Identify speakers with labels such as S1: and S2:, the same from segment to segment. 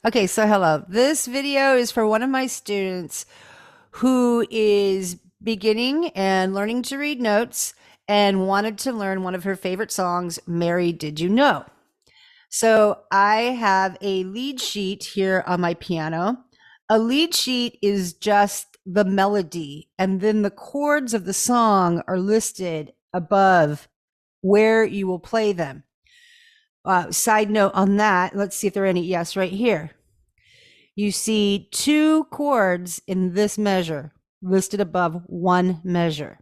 S1: Okay, so hello. This video is for one of my students who is beginning and learning to read notes and wanted to learn one of her favorite songs, Mary Did You Know? So I have a lead sheet here on my piano. A lead sheet is just the melody, and then the chords of the song are listed above where you will play them. Side note on that, let's see if there are any. Yes, right here. You see two chords in this measure listed above one measure.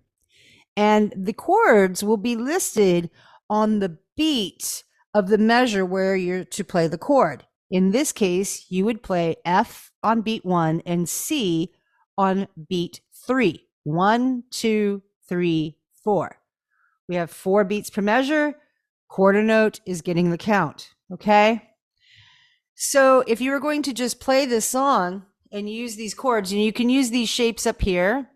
S1: And the chords will be listed on the beat of the measure where you're to play the chord. In this case, you would play F on beat 1 and C on beat 3. 1, 2, 3, 4. We have 4 beats per measure. Quarter note is getting the count. Okay. So if you were going to just play this song and use these chords, and you can use these shapes up here,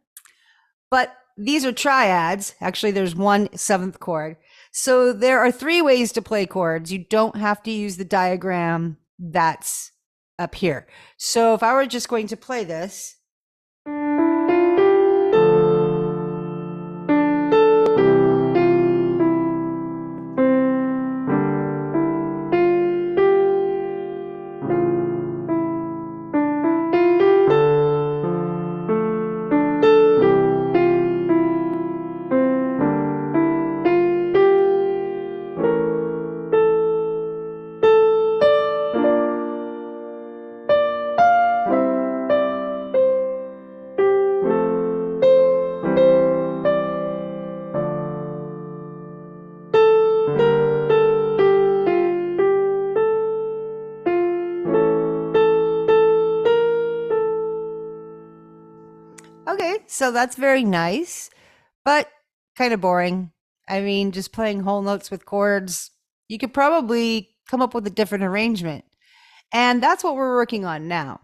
S1: but these are triads. Actually, there's one seventh chord. So there are 3 ways to play chords. You don't have to use the diagram that's up here. So if I were just going to play this, okay, so that's very nice, but kind of boring. I mean, just playing whole notes with chords, you could probably come up with a different arrangement. And that's what we're working on now.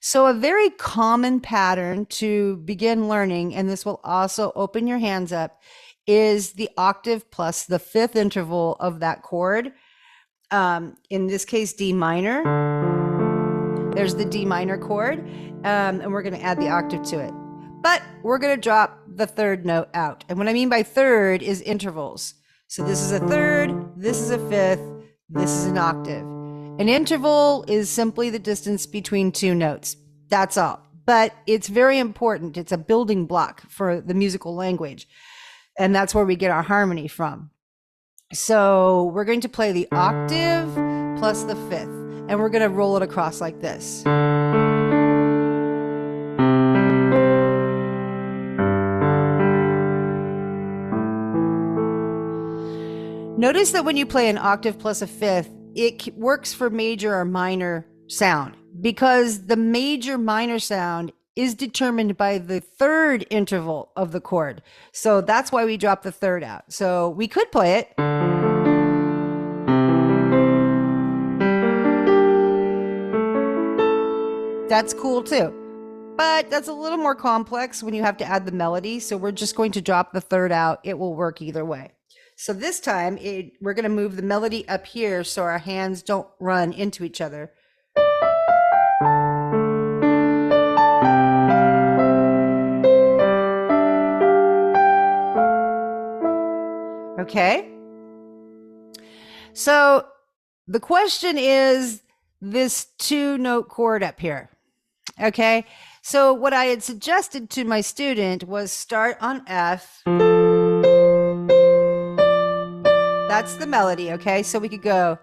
S1: So, a very common pattern to begin learning, and this will also open your hands up, is the octave plus the 5th interval of that chord. In this case, D minor. There's the D minor chord, and we're going to add the octave to it. But we're going to drop the 3rd note out. And what I mean by third is intervals. So this is a 3rd, this is a 5th, this is an octave. An interval is simply the distance between 2 notes. That's all. But it's very important. It's a building block for the musical language. And that's where we get our harmony from. So we're going to play the octave plus the 5th. And we're going to roll it across like this. Notice that when you play an octave plus a 5th, it works for major or minor sound because the major minor sound is determined by the 3rd interval of the chord. So that's why we drop the 3rd out. So we could play it. That's cool too. But that's a little more complex when you have to add the melody. So we're just going to drop the 3rd out. It will work either way. So this time we're going to move the melody up here so our hands don't run into each other. Okay. So the question is this 2-note chord up here. Okay. So what I had suggested to my student was start on F. That's the melody, okay? So we could go.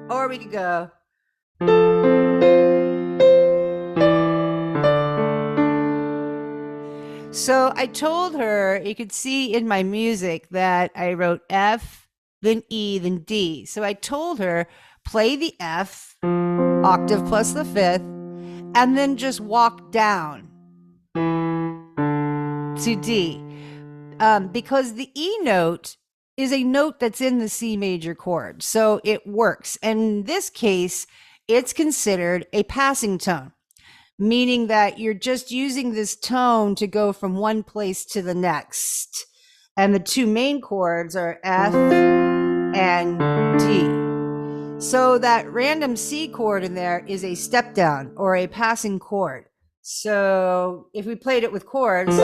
S1: Or we could go. So I told her, you could see in my music that I wrote F, then E, then D. So I told her, play the F, octave plus the 5th, and then just walk down to D, because the E note is a note that's in the C major chord. So it works. And in this case, it's considered a passing tone, meaning that you're just using this tone to go from one place to the next. And the two main chords are F and D. So that random C chord in there is a step down or a passing chord. So if we played it with chords,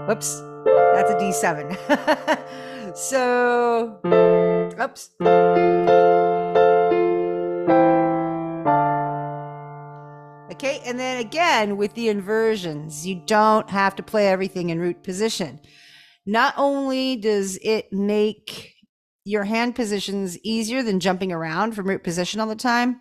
S1: whoops, that's a D7. So, oops. Okay, and then again with the inversions, you don't have to play everything in root position. Not only does it make your hand positions easier than jumping around from root position all the time,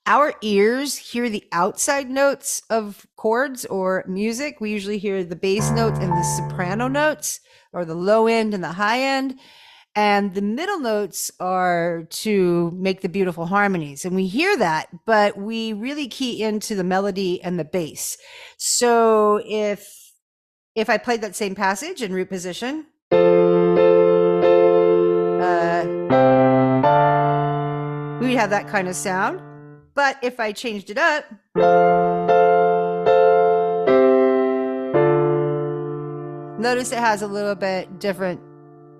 S1: our ears hear the outside notes of chords or music. We usually hear the bass notes and the soprano notes, or the low end and the high end. And the middle notes are to make the beautiful harmonies. And we hear that, but we really key into the melody and the bass. So if I played that same passage in root position, we'd have that kind of sound. But if I changed it up, notice it has a little bit different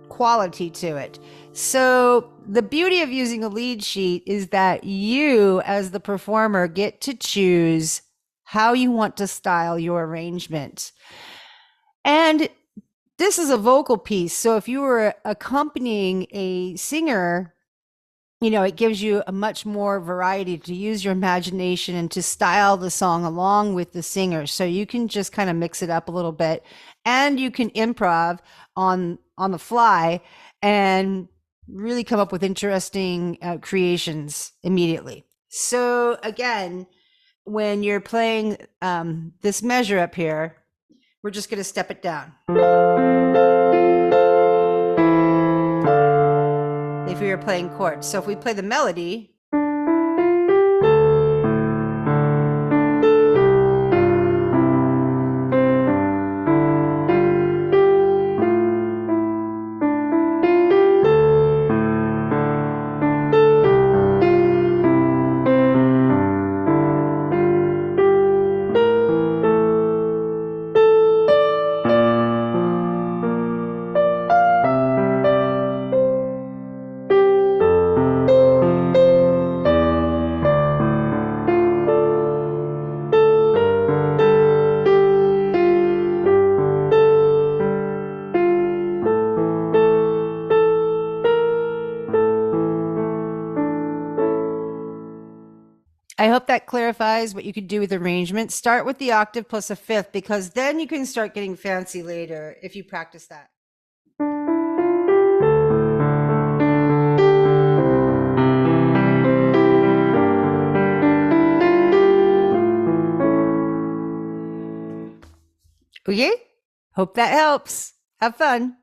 S1: quality to it. So the beauty of using a lead sheet is that you, as the performer, get to choose how you want to style your arrangement. And this is a vocal piece. So if you were accompanying a singer, you know, it gives you a much more variety to use your imagination and to style the song along with the singer. So you can just kind of mix it up a little bit, and you can improv on the fly and really come up with interesting creations immediately. So again, when you're playing this measure up here, we're just going to step it down. If we were playing chords. So if we play the melody, I hope that clarifies what you could do with arrangement. Start with the octave plus a fifth, because then you can start getting fancy later if you practice that. Okay? Hope that helps. Have fun.